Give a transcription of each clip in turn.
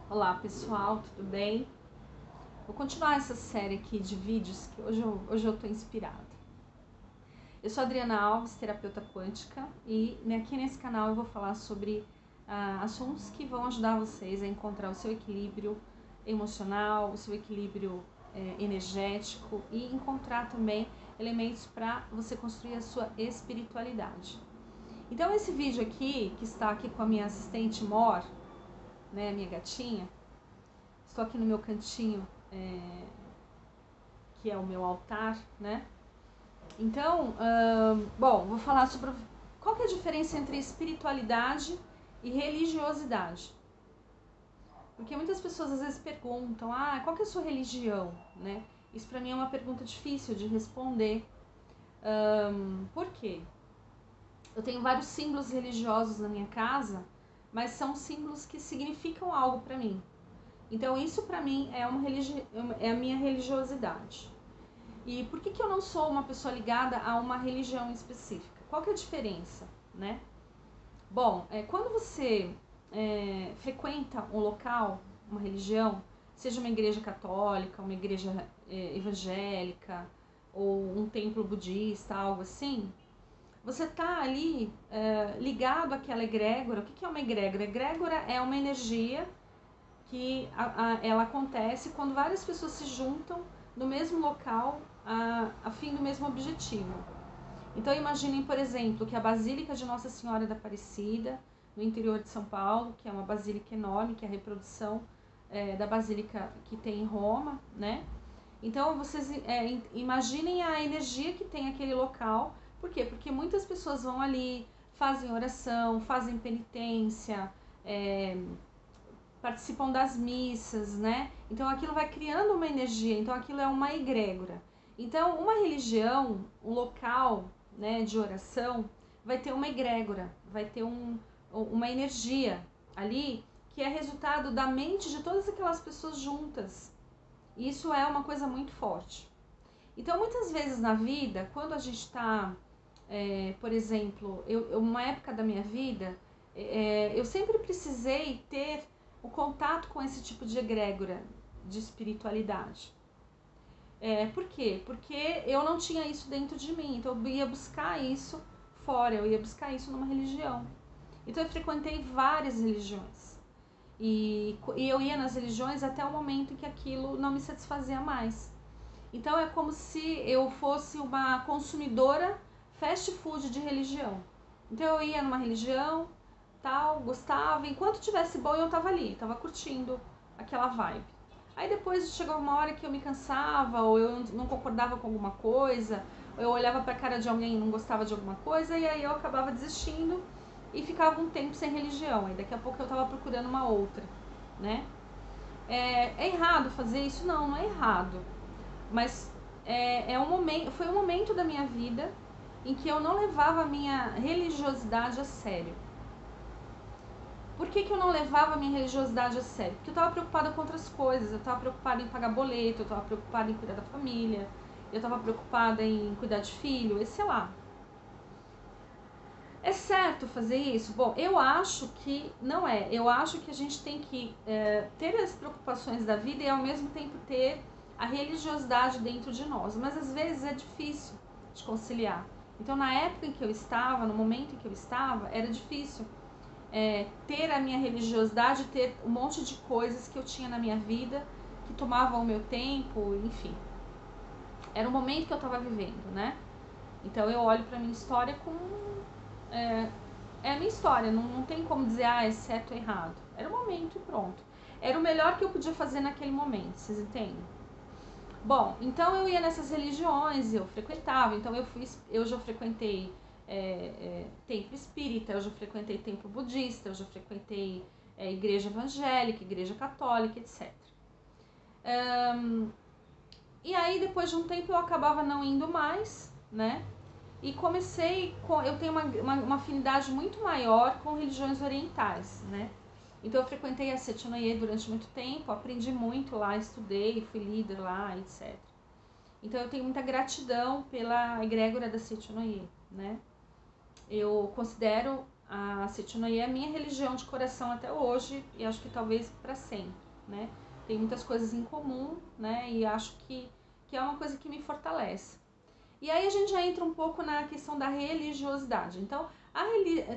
Olá pessoal, tudo bem? Vou continuar essa série aqui de vídeos que hoje eu tô inspirada. Eu sou Adriana Alves, terapeuta quântica, e aqui nesse canal eu vou falar sobre assuntos que vão ajudar vocês a encontrar o seu equilíbrio emocional, o seu equilíbrio energético e encontrar também elementos para você construir a sua espiritualidade. Então esse vídeo aqui, que está aqui com a minha assistente Mor, né, minha gatinha, estou aqui no meu cantinho, que é o meu altar, né? Então, bom, vou falar sobre qual que é a diferença entre espiritualidade e religiosidade. Porque muitas pessoas às vezes perguntam, qual que é a sua religião, né? Isso pra mim é uma pergunta difícil de responder. Por quê? Eu tenho vários símbolos religiosos na minha casa, mas são símbolos que significam algo pra mim. Então isso pra mim é é a minha religiosidade. E por que eu não sou uma pessoa ligada a uma religião específica? Qual que é a diferença, né? Bom, quando você frequenta um local, uma religião, seja uma igreja católica, uma igreja evangélica ou um templo budista, algo assim, você está ali ligado àquela egrégora. O que é uma egrégora? Egrégora é uma energia que ela acontece quando várias pessoas se juntam no mesmo local a fim do mesmo objetivo. Então imaginem, por exemplo, que a Basílica de Nossa Senhora da Aparecida, no interior de São Paulo, que é uma basílica enorme, que é a reprodução da basílica que tem em Roma, né? Então vocês imaginem a energia que tem aquele local. Por quê? Porque muitas pessoas vão ali, fazem oração, fazem penitência, participam das missas, né? Então aquilo vai criando uma energia, então aquilo é uma egrégora. Então uma religião, um local, né, de oração, vai ter uma egrégora, vai ter uma energia ali que é resultado da mente de todas aquelas pessoas juntas. Isso é uma coisa muito forte. Então muitas vezes na vida, quando a gente está, por exemplo, uma época da minha vida, eu sempre precisei ter o contato com esse tipo de egrégora de espiritualidade. Por quê? Porque eu não tinha isso dentro de mim, então eu ia buscar isso fora, eu ia buscar isso numa religião. Então eu frequentei várias religiões. E eu ia nas religiões até o momento em que aquilo não me satisfazia mais. Então é como se eu fosse uma consumidora fast food de religião. Então eu ia numa religião, tal, gostava, enquanto tivesse bom eu tava ali, tava curtindo aquela vibe. Aí depois chegou uma hora que eu me cansava, ou eu não concordava com alguma coisa, ou eu olhava pra cara de alguém e não gostava de alguma coisa, e aí eu acabava desistindo e ficava um tempo sem religião. Aí daqui a pouco eu tava procurando uma outra, né? É errado fazer isso? Não, não é errado. Mas foi um momento da minha vida em que eu não levava a minha religiosidade a sério. Por que eu não levava a minha religiosidade a sério? Porque eu estava preocupada com outras coisas. Eu estava preocupada em pagar boleto, eu estava preocupada em cuidar da família, eu estava preocupada em cuidar de filho, e sei lá. É certo fazer isso? Bom, eu acho que não é. Eu acho que a gente tem que ter as preocupações da vida e ao mesmo tempo ter a religiosidade dentro de nós. Mas às vezes é difícil de conciliar. Então, na época em que eu estava, no momento em que eu estava, era difícil ter a minha religiosidade, ter um monte de coisas que eu tinha na minha vida que tomavam o meu tempo, enfim. Era o momento que eu estava vivendo, né? Então eu olho pra minha história com é a minha história, não tem como dizer, é certo ou errado. Era o momento e pronto. Era o melhor que eu podia fazer naquele momento, vocês entendem? Bom, então eu ia nessas religiões, eu frequentava, então eu já frequentei templo espírita, eu já frequentei templo budista, eu já frequentei igreja evangélica, igreja católica, etc. E aí depois de um tempo eu acabava não indo mais, né? E eu tenho uma afinidade muito maior com religiões orientais, né? Então eu frequentei a Sechonoye durante muito tempo, aprendi muito lá, estudei, fui líder lá, etc. Então eu tenho muita gratidão pela egrégora da Sechonoye, né? Eu considero a Sechunoye é a minha religião de coração até hoje e acho que talvez para sempre, né? Tem muitas coisas em comum, né? E acho que é uma coisa que me fortalece. E aí a gente já entra um pouco na questão da religiosidade. Então,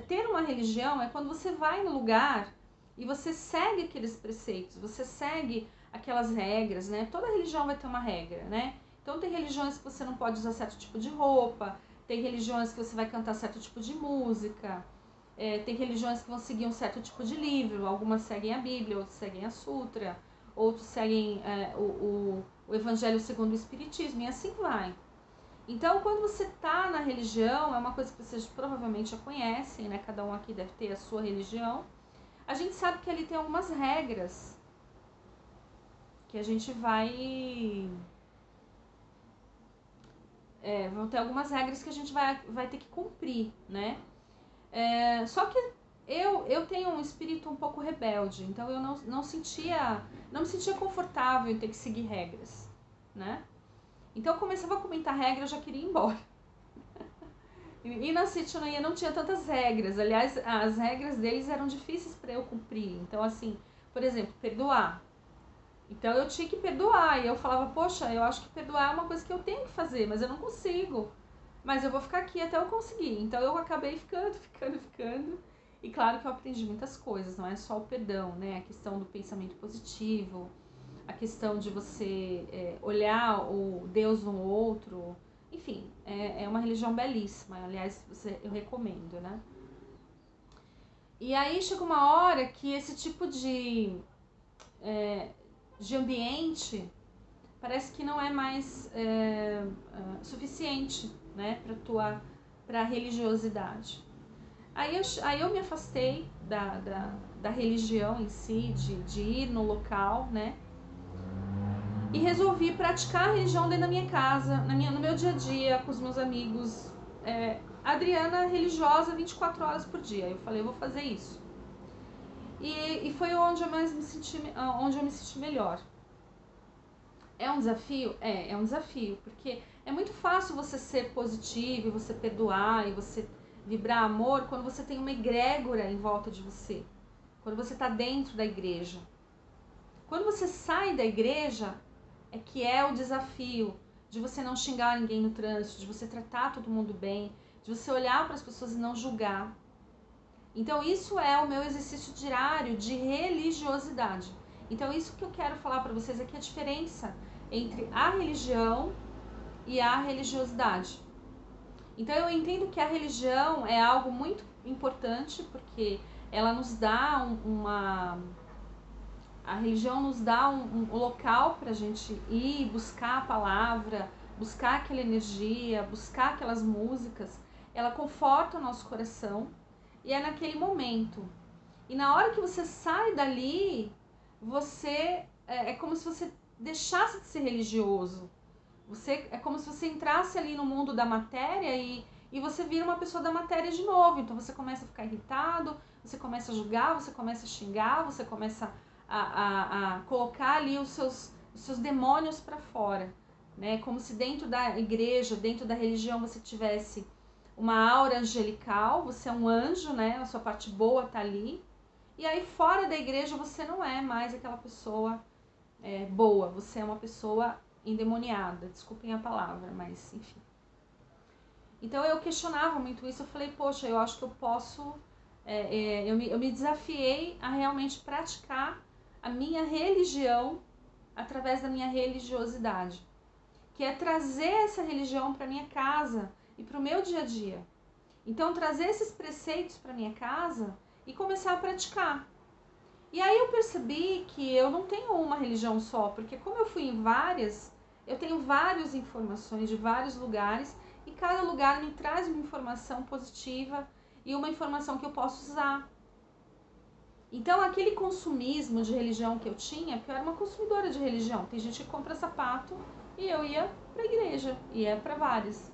ter uma religião é quando você vai no lugar e você segue aqueles preceitos, você segue aquelas regras, né? Toda religião vai ter uma regra, né? Então tem religiões que você não pode usar certo tipo de roupa, tem religiões que você vai cantar certo tipo de música, tem religiões que vão seguir um certo tipo de livro, algumas seguem a Bíblia, outras seguem a Sutra, outros seguem o Evangelho segundo o Espiritismo, e assim vai. Então, quando você está na religião, é uma coisa que vocês provavelmente já conhecem, né? Cada um aqui deve ter a sua religião. A gente sabe que ali tem algumas regras que a gente vai... vão ter algumas regras que a gente vai ter que cumprir, né? Só que eu tenho um espírito um pouco rebelde, então eu não me sentia confortável em ter que seguir regras, né? Então eu começava a comentar regra, eu já queria ir embora. E na Sechunoye não tinha tantas regras, aliás, as regras deles eram difíceis para eu cumprir. Então assim, por exemplo, perdoar. Então eu tinha que perdoar, e eu falava, poxa, eu acho que perdoar é uma coisa que eu tenho que fazer, mas eu não consigo. Mas eu vou ficar aqui até eu conseguir. Então eu acabei ficando. E claro que eu aprendi muitas coisas, não é só o perdão, né? A questão do pensamento positivo, a questão de você olhar o Deus no outro. Enfim, é uma religião belíssima. Aliás, eu recomendo, né? E aí chega uma hora que esse tipo de ambiente parece que não é mais suficiente, né, para a religiosidade. Aí eu me afastei da religião em si, de ir no local, né, e resolvi praticar a religião dentro da minha casa, no meu dia a dia, com os meus amigos. Adriana religiosa 24 horas por dia. Eu falei, eu vou fazer isso. E foi onde eu me senti melhor. É um desafio? É um desafio, porque é muito fácil você ser positivo, você perdoar e você vibrar amor quando você tem uma egrégora em volta de você, quando você está dentro da igreja. Quando você sai da igreja, é que é o desafio de você não xingar ninguém no trânsito, de você tratar todo mundo bem, de você olhar para as pessoas e não julgar. Então isso é o meu exercício diário de religiosidade. Então isso que eu quero falar para vocês aqui é a diferença entre a religião e a religiosidade. Então eu entendo que a religião é algo muito importante porque ela nos dá a religião nos dá um local para a gente ir buscar a palavra, buscar aquela energia, buscar aquelas músicas. Ela conforta o nosso coração e é naquele momento. E na hora que você sai dali, você é como se você deixasse de ser religioso. É como se você entrasse ali no mundo da matéria e você vira uma pessoa da matéria de novo. Então você começa a ficar irritado, você começa a julgar, você começa a xingar, você começa a colocar ali os seus demônios para fora, né? Como se dentro da igreja, dentro da religião, você tivesse uma aura angelical, você é um anjo, né? A sua parte boa tá ali. E aí fora da igreja você não é mais aquela pessoa boa, você é uma pessoa endemoniada, desculpem a palavra, mas enfim. Então eu questionava muito isso, eu falei, poxa, eu acho que eu posso, eu me desafiei a realmente praticar a minha religião através da minha religiosidade, que é trazer essa religião para minha casa e para o meu dia a dia. Então trazer esses preceitos para minha casa e começar a praticar. E aí eu percebi que eu não tenho uma religião só, porque como eu fui em várias, eu tenho várias informações de vários lugares e cada lugar me traz uma informação positiva e uma informação que eu posso usar. Então aquele consumismo de religião que eu tinha, porque eu era uma consumidora de religião, tem gente que compra sapato e eu ia para a igreja, ia para várias.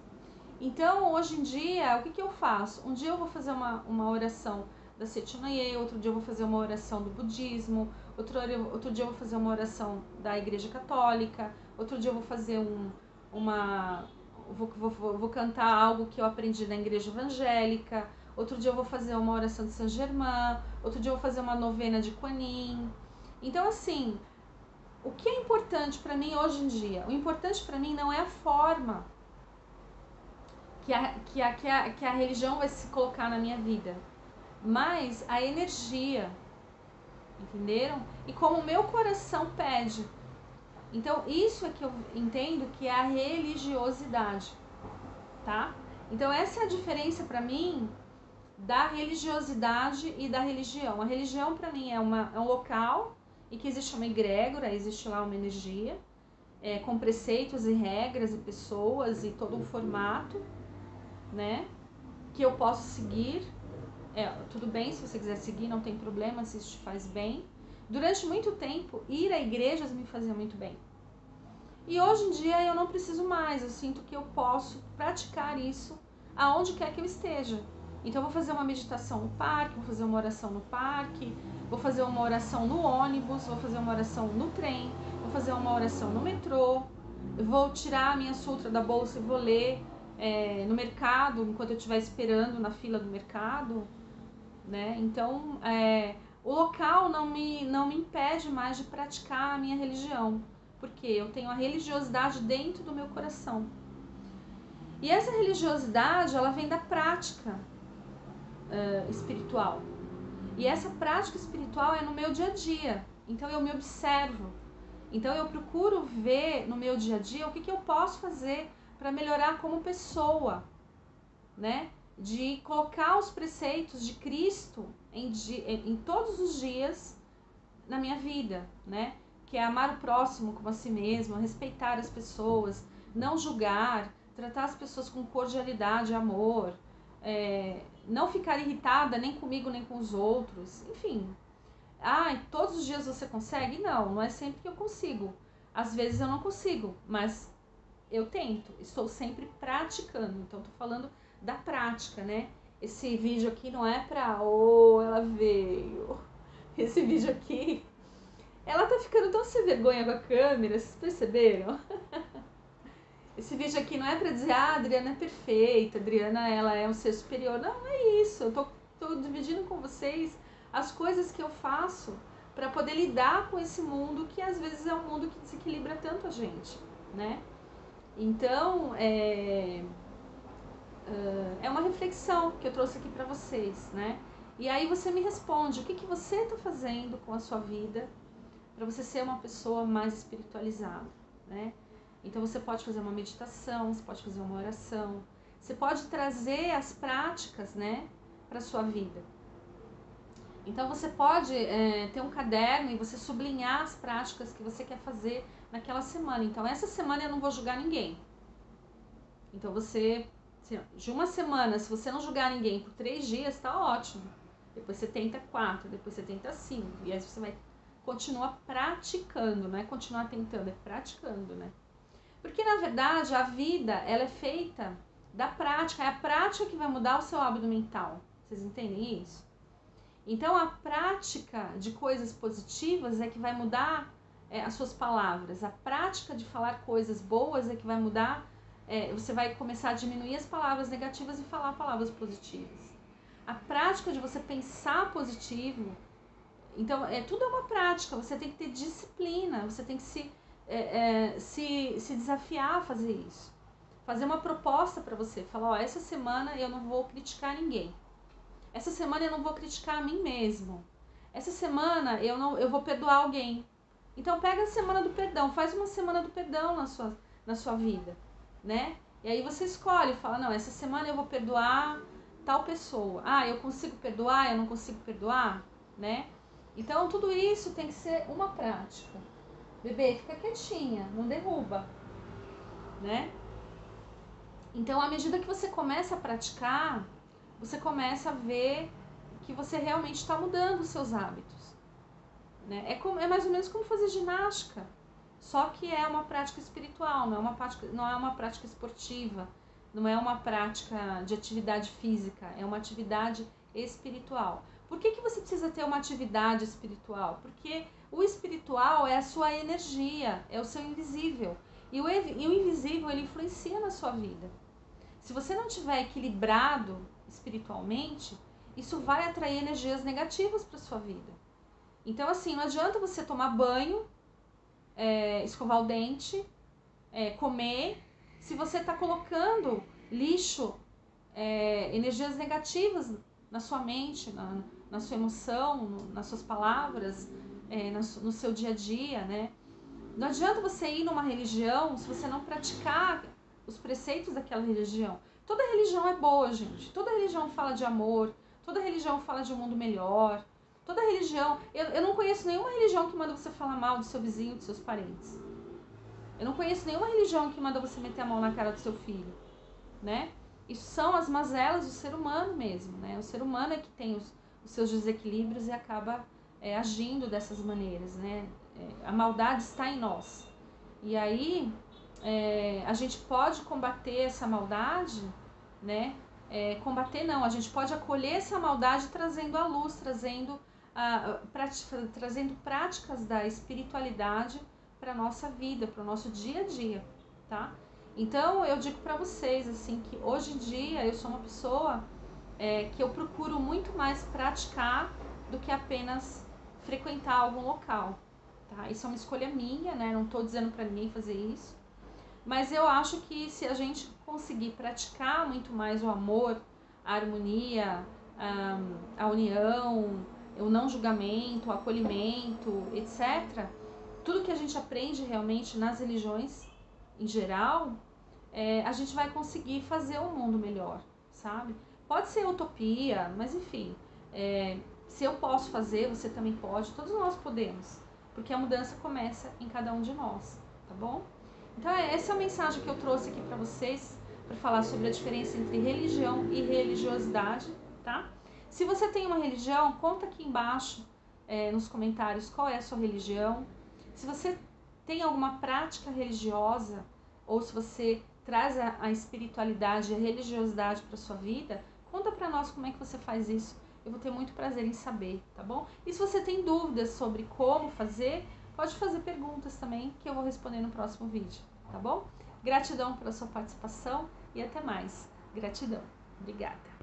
Então hoje em dia, o que eu faço? Um dia eu vou fazer uma oração da Sechunoye, outro dia eu vou fazer uma oração do budismo, outro dia eu vou fazer uma oração da igreja católica, outro dia eu vou fazer vou cantar algo que eu aprendi na igreja evangélica, outro dia eu vou fazer uma oração de Saint Germain, outro dia eu vou fazer uma novena de Kuan Yin. Então, assim, o que é importante para mim hoje em dia? O importante para mim não é a forma que a religião vai se colocar na minha vida, mas a energia, entenderam? E como o meu coração pede. Então, isso é que eu entendo que é a religiosidade, tá? Então, essa é a diferença para mim da religiosidade e da religião. A religião, para mim, é um local em que existe uma egrégora, existe lá uma energia, com preceitos e regras e pessoas e todo um formato, né? Que eu posso seguir. Tudo bem, se você quiser seguir, não tem problema, se isso te faz bem. Durante muito tempo, ir a igrejas me fazia muito bem. E hoje em dia eu não preciso mais, eu sinto que eu posso praticar isso aonde quer que eu esteja. Então eu vou fazer uma meditação no parque, vou fazer uma oração no parque, vou fazer uma oração no ônibus, vou fazer uma oração no trem, vou fazer uma oração no metrô, eu vou tirar a minha sutra da bolsa e vou ler no mercado, enquanto eu estiver esperando na fila do mercado, né? Então, o local não me impede mais de praticar a minha religião, porque eu tenho a religiosidade dentro do meu coração. E essa religiosidade, ela vem da prática espiritual. E essa prática espiritual é no meu dia a dia. Então eu me observo. Então eu procuro ver no meu dia a dia o que eu posso fazer para melhorar como pessoa, né? De colocar os preceitos de Cristo em todos os dias na minha vida, né? Que é amar o próximo como a si mesmo, respeitar as pessoas, não julgar, tratar as pessoas com cordialidade, amor, não ficar irritada nem comigo nem com os outros, enfim. Todos os dias você consegue? Não é sempre que eu consigo. Às vezes eu não consigo, mas eu tento, estou sempre praticando. Então tô falando da prática, né? Esse vídeo aqui não é pra... ela veio. Esse vídeo aqui... Ela tá ficando tão sem vergonha com a câmera, vocês perceberam? Esse vídeo aqui não é pra dizer, a Adriana é perfeita, a Adriana ela é um ser superior. Não é isso, eu tô dividindo com vocês as coisas que eu faço pra poder lidar com esse mundo que às vezes é um mundo que desequilibra tanto a gente, né? Então, é uma reflexão que eu trouxe aqui pra vocês, né? E aí você me responde, o que você tá fazendo com a sua vida para você ser uma pessoa mais espiritualizada, né? Então você pode fazer uma meditação, você pode fazer uma oração, você pode trazer as práticas, né, para sua vida. Então você pode ter um caderno e você sublinhar as práticas que você quer fazer naquela semana. Então essa semana eu não vou julgar ninguém. Então você, de uma semana, se você não julgar ninguém por 3 dias, tá ótimo. Depois você tenta 4, depois você tenta 5, e aí você vai continuar praticando, não é continuar tentando, é praticando, né? Porque, na verdade, a vida, ela é feita da prática. É a prática que vai mudar o seu hábito mental. Vocês entendem isso? Então, a prática de coisas positivas é que vai mudar as suas palavras. A prática de falar coisas boas é que vai mudar... você vai começar a diminuir as palavras negativas e falar palavras positivas. A prática de você pensar positivo... Então, tudo é uma prática. Você tem que ter disciplina. Você tem que se desafiar a fazer isso. Fazer uma proposta para você. Falar, essa semana eu não vou criticar ninguém. Essa semana eu não vou criticar a mim mesmo. Essa semana eu vou perdoar alguém. Então pega a semana do perdão. Faz uma semana do perdão na sua vida, né? E aí você escolhe. Fala, não, essa semana eu vou perdoar tal pessoa. Eu consigo perdoar? Eu não consigo perdoar? Né? Então tudo isso tem que ser uma prática. Bebê, fica quietinha, não derruba, né? Então, à medida que você começa a praticar, você começa a ver que você realmente está mudando os seus hábitos, né? É mais ou menos como fazer ginástica, só que é uma prática espiritual, não é uma prática esportiva, não é uma prática de atividade física, é uma atividade espiritual. Por que você precisa ter uma atividade espiritual? Porque o espiritual é a sua energia, é o seu invisível. E o invisível, ele influencia na sua vida. Se você não estiver equilibrado espiritualmente, isso vai atrair energias negativas para sua vida. Então, assim, não adianta você tomar banho, escovar o dente, comer, se você está colocando lixo, energias negativas na sua mente, na sua emoção, nas suas palavras, no seu dia a dia, né? Não adianta você ir numa religião se você não praticar os preceitos daquela religião. Toda religião é boa, gente. Toda religião fala de amor, toda religião fala de um mundo melhor. Toda religião... Eu não conheço nenhuma religião que manda você falar mal do seu vizinho, dos seus parentes. Eu não conheço nenhuma religião que manda você meter a mão na cara do seu filho, né? Isso são as mazelas do ser humano mesmo, né? O ser humano é que tem os seus desequilíbrios e acaba agindo dessas maneiras, né? A maldade está em nós. E aí, a gente pode combater essa maldade, né? Combater não, a gente pode acolher essa maldade trazendo a luz, trazendo práticas da espiritualidade para a nossa vida, para o nosso dia a dia, tá? Então, eu digo para vocês, assim, que hoje em dia eu sou uma pessoa que eu procuro muito mais praticar do que apenas frequentar algum local, tá? Isso é uma escolha minha, né? Não estou dizendo para ninguém fazer isso, mas eu acho que se a gente conseguir praticar muito mais o amor, a harmonia, a união, o não julgamento, o acolhimento, etc., tudo que a gente aprende realmente nas religiões em geral, a gente vai conseguir fazer um mundo melhor, sabe? Pode ser utopia, mas enfim, se eu posso fazer, você também pode, todos nós podemos, porque a mudança começa em cada um de nós, tá bom? Então essa é a mensagem que eu trouxe aqui para vocês, para falar sobre a diferença entre religião e religiosidade, tá? Se você tem uma religião, conta aqui embaixo nos comentários qual é a sua religião. Se você tem alguma prática religiosa, ou se você traz a espiritualidade e a religiosidade para sua vida, conta para nós como é que você faz isso. Eu vou ter muito prazer em saber, tá bom? E se você tem dúvidas sobre como fazer, pode fazer perguntas também, que eu vou responder no próximo vídeo, tá bom? Gratidão pela sua participação e até mais. Gratidão. Obrigada.